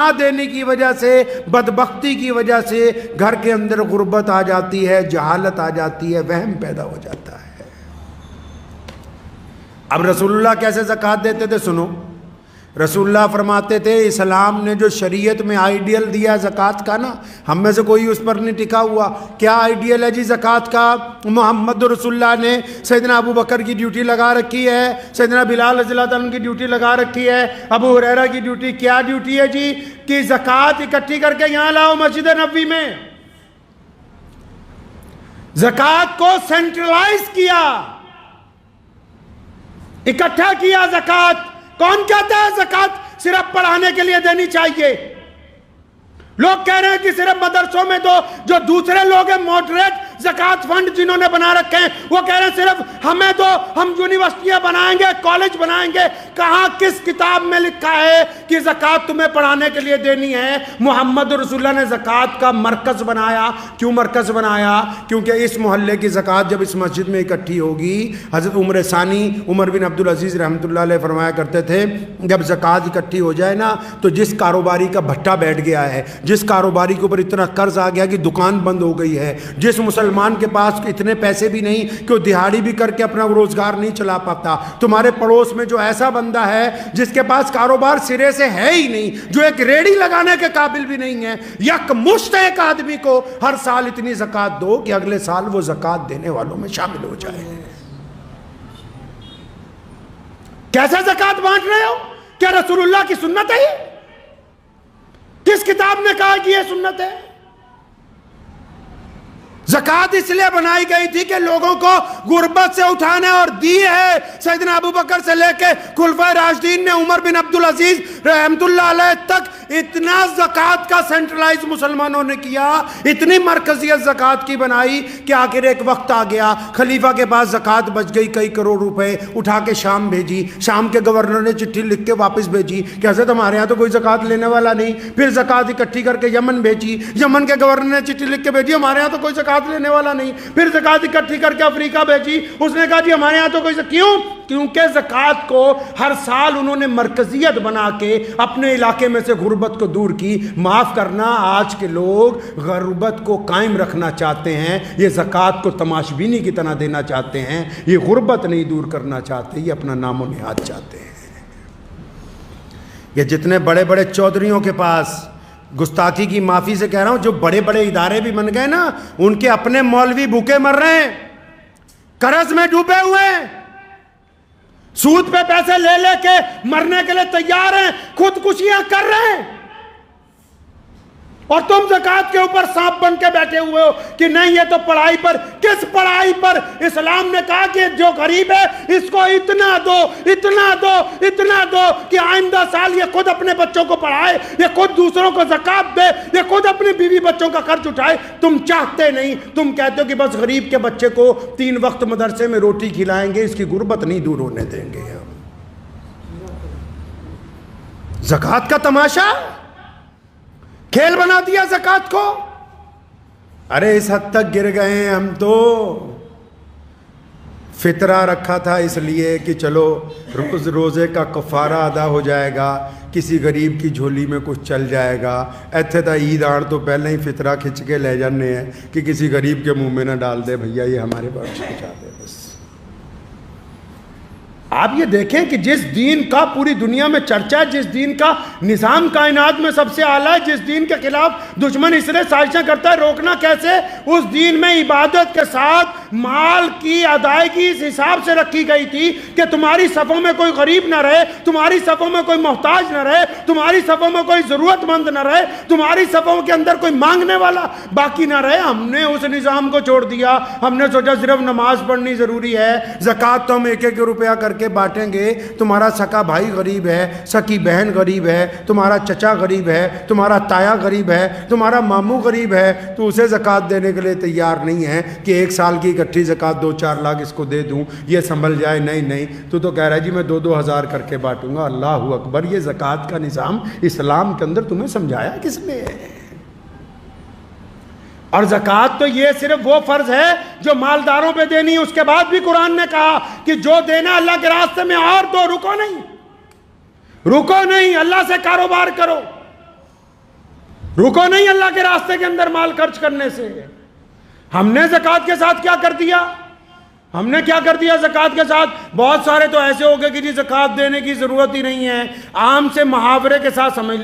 نہ دینے کی وجہ سے، بدبختی کی وجہ سے گھر کے اندر غربت آ جاتی ہے، جہالت آ جاتی ہے، وہم پیدا ہو جاتا ہے۔ اب رسول اللہ کیسے زکوٰۃ دیتے تھے سنو۔ رسول اللہ فرماتے تھے اسلام نے جو شریعت میں آئیڈیل دیا زکوٰۃ کا نا، ہم میں سے کوئی اس پر نہیں ٹکا ہوا۔ کیا آئیڈیل ہے جی زکوٰۃ کا؟ محمد رسول اللہ نے سیدنا ابو بکر کی ڈیوٹی لگا رکھی ہے، سیدنا بلال رضی اللہ عنہ کی ڈیوٹی لگا رکھی ہے، ابو ہریرہ کی ڈیوٹی کیا ڈیوٹی ہے جی؟ کہ زکوٰۃ اکٹھی کر کے یہاں لاؤ مسجد نبوی میں۔ زکوٰۃ کو سینٹرلائز کیا، اکٹھا کیا زکوٰۃ۔ کون کہتا ہے زکوٰۃ صرف پڑھانے کے لیے دینی چاہیے؟ لوگ کہہ رہے ہیں کہ صرف مدرسوں میں دو۔ جو دوسرے لوگ ہیں موڈریٹ زکوٰۃ فنڈ جنہوں نے بنا رکھے ہیں، وہ کہہ رہے ہیں صرف ہمیں دو، ہم یونیورسٹیاں بنائیں گے، کالج بنائیں گے۔ کہاں کس کتاب میں لکھا ہے کہ زکوٰۃ تمہیں پڑھانے کے لیے دینی ہے؟ محمد رسول اللہ نے زکوٰۃ کا مرکز بنایا۔ کیوں مرکز بنایا؟ کیونکہ اس محلے کی زکوٰۃ جب اس مسجد میں اکٹھی ہوگی، حضرت عمر ثانی عمر بن عبدالعزیز رحمۃ اللہ علیہ فرمایا کرتے تھے جب زکوٰۃ اکٹھی ہو جائے نا، تو جس کاروباری کا بھٹا بیٹھ گیا ہے، جس کاروباری کے اوپر اتنا قرض آ گیا کہ دکان بند ہو گئی ہے، جس مسلمان کے پاس اتنے پیسے بھی نہیں کہ وہ دہاڑی بھی کر کے اپنا روزگار نہیں چلا پاتا، تمہارے پڑوس میں جو ایسا بندہ ہے جس کے پاس کاروبار سرے سے ہے ہی نہیں، جو ایک ریڑھی لگانے کے قابل بھی نہیں ہے، یک مشت ایک آدمی کو ہر سال اتنی زکوٰۃ دو کہ اگلے سال وہ زکوٰۃ دینے والوں میں شامل ہو جائے۔ کیسے زکوٰۃ بانٹ رہے ہو؟ کیا رسول اللہ کی سنت ہے یہ؟ کس کتاب نے کہا کہ یہ سنت ہے؟ زکوٰۃ اس لیے بنائی گئی تھی کہ لوگوں کو غربت سے اٹھانے اور دی ہے۔ سیدنا ابو بکر سے لے کے خلفائے راشدین نے، عمر بن عبدالعزیز رحمۃ اللہ علیہ تک اتنا زکوٰۃ کا سینٹرلائز مسلمانوں نے کیا، اتنی مرکزیت زکوٰۃ کی بنائی کہ آخر ایک وقت آ گیا، خلیفہ کے پاس زکوٰۃ بچ گئی کئی کروڑ روپے، اٹھا کے شام بھیجی۔ شام کے گورنر نے چٹھی لکھ کے واپس بھیجی کہ حضرت ہمارے ہاں تو کوئی زکوٰۃ لینے والا نہیں۔ پھر زکوٰۃ اکٹھی کر کے یمن بھیجی، یمن کے گورنر نے چٹھی لکھ کے بھیجی ہمارے ہاں تو کوئی زکوٰۃ لینے والا نہیں۔ پھر زکوٰۃ اکٹھی کر کے افریقہ بھیجی، اس نے کہا جی ہمارے ہاں تو کوئی کیونکہ زکوٰۃ کو ہر سال انہوں نے مرکزیت بنا کے اپنے علاقے میں سے غربت کو دور کی۔ معاف کرنا، آج کے لوگ غربت کو قائم رکھنا چاہتے ہیں، یہ زکوٰۃ کو تماشبینی کی طرح دینا چاہتے ہیں، یہ غربت نہیں دور کرنا چاہتے، یہ اپنا نام و نہاد چاہتے ہیں۔ یہ جتنے بڑے بڑے چودھریوں کے پاس، گستاخی کی معافی سے کہہ رہا ہوں، جو بڑے بڑے ادارے بھی بن گئے نا، ان کے اپنے مولوی بھوکے مر رہے ہیں، قرض میں ڈوبے ہوئے ہیں، سود پہ پیسے لے لے کے مرنے کے لیے تیار ہیں، خودکشیاں کر رہے ہیں، اور تم زکوٰۃ کے اوپر سانپ بن کے بیٹھے ہوئے ہو کہ نہیں یہ تو پڑھائی پر۔ کس پڑھائی پر؟ اسلام نے کہا کہ جو غریب ہے اس کو اتنا دو، اتنا دو، اتنا دو کہ آئندہ سال یہ خود اپنے بچوں کو پڑھائے، یہ خود دوسروں کو زکوٰۃ دے، یہ خود اپنی بیوی بچوں کا خرچ اٹھائے۔ تم چاہتے نہیں، تم کہتے ہو کہ بس غریب کے بچے کو 3 وقت مدرسے میں روٹی کھلائیں گے، اس کی غربت نہیں دور ہونے دیں گے۔ زکوٰۃ کا تماشا کھیل بنا دیا زکوٰۃ کو۔ ارے اس حد تک گر گئے ہیں ہم تو، فطرہ رکھا تھا اس لیے کہ چلو روزے کا کفارہ ادا ہو جائے گا، کسی غریب کی جھولی میں کچھ چل جائے گا۔ ایتھے تا عید آن تو پہلے ہی فطرہ کھچ کے لے جانے ہیں کہ کسی غریب کے منہ میں نہ ڈال دے، بھیا یہ ہمارے پاس پہنچا دے بس۔ آپ یہ دیکھیں کہ جس دین کا پوری دنیا میں چرچا ہے، جس دین کا نظام کائنات میں سب سے اعلیٰ ہے، جس دین کے خلاف دشمن اس لیے سازشیں کرتا ہے، روکنا کیسے؟ اس دین میں عبادت کے ساتھ مال کی ادائیگی اس حساب سے رکھی گئی تھی کہ تمہاری صفوں میں کوئی غریب نہ رہے، تمہاری صفوں میں کوئی محتاج نہ رہے، تمہاری صفوں میں کوئی ضرورت مند نہ رہے، تمہاری صفوں کے اندر کوئی مانگنے والا باقی نہ رہے۔ ہم نے اس نظام کو چھوڑ دیا، ہم نے سوچا صرف نماز پڑھنی ضروری ہے، زکوٰۃ تو ہم 1-1 روپیہ کر کے بانٹیں گے، تمہارا سکا بھائی غریب ہے، سکی بہن غریب ہے، تمہارا چچا غریب ہے، تمہارا تایا غریب ہے، تمہارا ماموں غریب ہے، تو اسے زکوٰۃ دینے کے لیے تیار نہیں ہے کہ 1 سال کی اکٹھی زکوٰۃ 2-4 لاکھ اس کو دے دوں، یہ سنبھل جائے۔ نہیں، تو کہہ رہا ہے جی میں 2-2 ہزار کر کے بانٹوں گا۔ اللہ اکبر! یہ زکوٰۃ کا نظام اسلام کے اندر تمہیں سمجھایا کس نے؟ اور زکوٰۃ تو یہ صرف وہ فرض ہے جو مالداروں پہ دینی ہے، اس کے بعد بھی قرآن نے کہا کہ جو دینا اللہ کے راستے میں اور دو، رکو نہیں، اللہ سے کاروبار کرو۔ رکو نہیں اللہ کے راستے کے اندر مال خرچ کرنے سے۔ ہم نے زکوٰۃ کے ساتھ کیا کر دیا؟ ہم نے کیا کر دیا زکوٰۃ کے ساتھ؟ بہت سارے تو ایسے ہو گئے کہ جی زکوٰۃ دینے کی ضرورت ہی نہیں ہے، عام سے محاورے کے ساتھ سمجھ